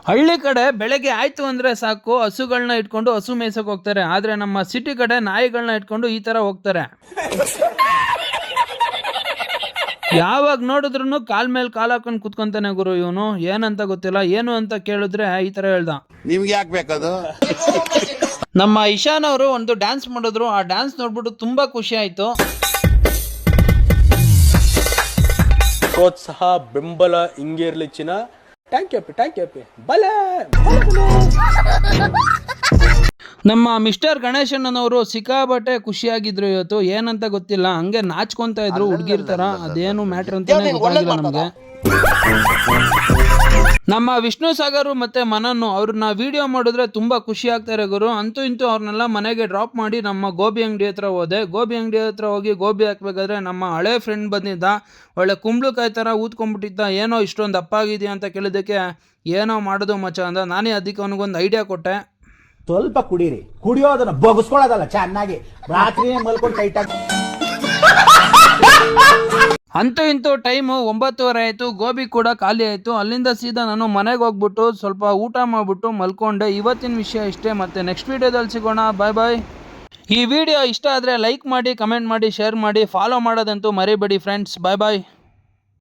ಹಳ್ಳಿ ಕಡೆ ಬೆಳಗ್ಗೆ ಆಯ್ತು ಅಂದ್ರೆ ಸಾಕು ಹಸುಗಳನ್ನ ಇಟ್ಕೊಂಡು ಹಸು ಮೇಯ್ಸಕ್ ಹೋಗ್ತಾರೆ. ಆದ್ರೆ ನಮ್ಮ ಸಿಟಿ ಕಡೆ ನಾಯಿಗಳನ್ನ ಇಟ್ಕೊಂಡು ಈ ತರ ಹೋಗ್ತಾರೆ. ಯಾವಾಗ ನೋಡಿದ್ರು ಕಾಲ್ ಮೇಲೆ ಕಾಲ್ ಹಾಕೊಂಡು ಕುತ್ಕೊಂತಾನೆ ಗುರು ಇವನು. ಏನಂತ ಗೊತ್ತಿಲ್ಲ. ಏನು ಅಂತ ಕೇಳಿದ್ರೆ ಈ ತರ ಹೇಳ್ದ, ನಿಮ್ಗೆ ಯಾಕೆ ಬೇಕದು? ನಮ್ಮ ಇಶಾನ್ ಅವರು ಒಂದು ಡ್ಯಾನ್ಸ್ ಮಾಡಿದ್ರು. ಆ ಡ್ಯಾನ್ಸ್ ನೋಡ್ಬಿಟ್ಟು ತುಂಬಾ ಖುಷಿ ಆಯ್ತು. ಪ್ರೋತ್ಸಾಹ ಬೆಂಬಲ ಹಿಂಗೆ ಇರ್ಲಿ ಚಿನ್ನ. ಟ್ಯಾಂಕ್ ಯು ಬಲೆ. ನಮ್ಮ ಮಿಸ್ಟರ್ ಗಣೇಶಣ್ಣನವರು ಸಿಕ್ಕಾಬಟ್ಟೆ ಖುಷಿಯಾಗಿದ್ರು ಇವತ್ತು. ಏನಂತ ಗೊತ್ತಿಲ್ಲ, ಹಂಗೆ ನಾಚ್ಕೊಂತ ಇದ್ರು ಹುಡ್ಗಿರ್ತಾರ. ಅದೇನು ಮ್ಯಾಟ್ರ್ ಅಂತಾನೆ ಗೊತ್ತಾಗಿಲ್ಲ ನಮ್ಗೆ. ನಮ್ಮ ವಿಷ್ಣು ಸಾಗರ್ ಮತ್ತೆ ಮನನ್ನು ಅವ್ರನ್ನ ವಿಡಿಯೋ ಮಾಡಿದ್ರೆ ತುಂಬಾ ಖುಷಿ ಆಗ್ತಾರೆ ಗುರು. ಅಂತೂ ಇಂತೂ ಅವ್ರನ್ನೆಲ್ಲ ಮನೆಗೆ ಡ್ರಾಪ್ ಮಾಡಿ ನಮ್ಮ ಗೋಬಿ ಅಂಗಡಿ ಹತ್ರ ಹೋದೆ. ಗೋಬಿ ಅಂಗಡಿ ಹತ್ರ ಹೋಗಿ ಗೋಬಿ ಹಾಕ್ಬೇಕಾದ್ರೆ ನಮ್ಮ ಹಳೆ ಫ್ರೆಂಡ್ ಬಂದಿದ್ದ. ಒಳ್ಳೆ ಕುಂಬಳಕಾಯಿ ಥರ ಊದ್ಕೊಂಡ್ಬಿಟ್ಟಿದ್ದ. ಏನೋ ಇಷ್ಟೊಂದು ದಪ್ಪ ಆಗಿದೆಯಾ ಅಂತ ಕೇಳಿದ್ದಕ್ಕೆ ಏನೋ ಮಾಡೋದು ಮಚ್ಚ ಅಂದ. ನಾನೇ ಅದಕ್ಕೆ ಅವನಿಗೊಂದು ಐಡಿಯಾ ಕೊಟ್ಟೆ. ಸ್ವಲ್ಪ ಕುಡೀರಿ, ಕುಡಿಯೋದನ್ನ ಬಗ್ಸ್ಕೊಳ್ಳೋದಲ್ಲ, ಚೆನ್ನಾಗಿ ರಾತ್ರಿ ಮಲ್ಕೊಂಡು ಟೈಟಾಗಿ. ಅಂತೂ ಇಂತೂ ಟೈಮು 9:30 ಆಯಿತು. ಗೋಬಿ ಕೂಡ ಖಾಲಿ ಆಯಿತು. ಅಲ್ಲಿಂದ ಸೀದಾ ನಾನು ಮನೆಗೆ ಹೋಗ್ಬಿಟ್ಟು ಸ್ವಲ್ಪ ಊಟ ಮಾಡಿಬಿಟ್ಟು ಮಲ್ಕೊಂಡೆ. ಇವತ್ತಿನ ವಿಷಯ ಇಷ್ಟೇ. ಮತ್ತೆ ನೆಕ್ಸ್ಟ್ ವೀಡಿಯೋದಲ್ಲಿ ಸಿಗೋಣ. ಬಾಯ್ ಬಾಯ್. ಈ ವಿಡಿಯೋ ಇಷ್ಟ ಆದರೆ ಲೈಕ್ ಮಾಡಿ, ಕಮೆಂಟ್ ಮಾಡಿ, ಶೇರ್ ಮಾಡಿ, ಫಾಲೋ ಮಾಡೋದಂತೂ ಮರಿಬೇಡಿ ಫ್ರೆಂಡ್ಸ್. ಬಾಯ್ ಬಾಯ್.